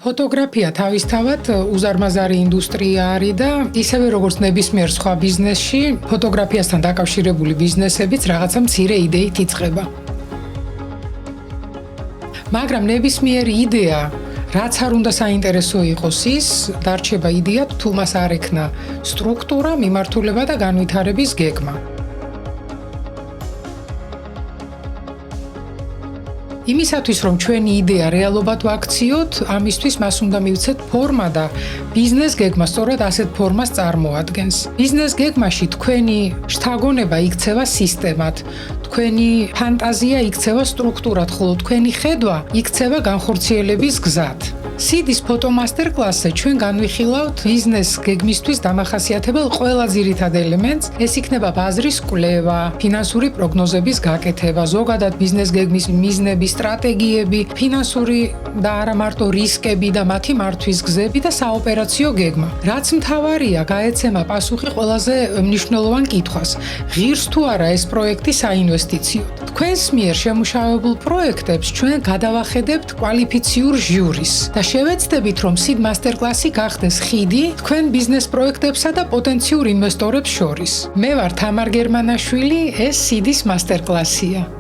ფოტოგრაფია თავისთავად უზარმაზარი ინდუსტრია არის და ისევე როგორც ნებისმიერ სხვა ბიზნესში, ფოტოგრაფიასთან დაკავშირებული ბიზნესებიც რაღაცა მცირე იდეით იწყება. მაგრამ ნებისმიერი იდეა, რაც არ უნდა საინტერესო იყოს ის, დარჩება იდეა, თუ მას არ ექნა სტრუქტურა, მიმართულება და განვითარების გეგმა. იმისათვის, რომ ჩვენი იდეა რეალობად ვაქციოთ, ამისთვის მას უნდა მივცეთ ფორმა და ბიზნეს გეგმა სწორად ასეთ ფორმას წარმოადგენს. ბიზნეს გეგმაში თქვენი შთაგონება იქცევა სისტემად, თქვენი ფანტაზია იქცევა სტრუქტურად, ხოლო თქვენი ხედვა იქცევა განხორციელების გზად. სიდის ფოტო მასტერ-კლასზე ჩვენ განვიხილავთ ბიზნეს გეგმისთვის დამახასიათებელ ყველა ძირითად ელემენტს. ეს იქნება ბაზრის კვლევა, ფინანსური პროგნოზების გაკეთება, ზოგადად ბიზნეს გეგმის მიზნები, სტრატეგიები, ფინანსური და არა მარტო რისკები და მათი მართვის გზები და საოპერაციო გეგმა. რაც მთავარია, გაეცემა პასუხი ყველაზე მნიშვნელოვან კითხვას: ღირს თუ არა ეს პროექტი საინვესტიციოდ? თქვენს მიერ შემუშავებულ პროექტებს ჩვენ გადავახედებთ კვალიფიციურ ჟიურის და შევეცდებით, რომ სიდ მასტერ-კლასი გახდეს ხიდი თქვენ ბიზნეს პროექტებსა და პოტენციურ ინვესტორებს შორის. მე ვარ თამარ გერმანაშვილი, ეს სიდის მასტერ-კლასია.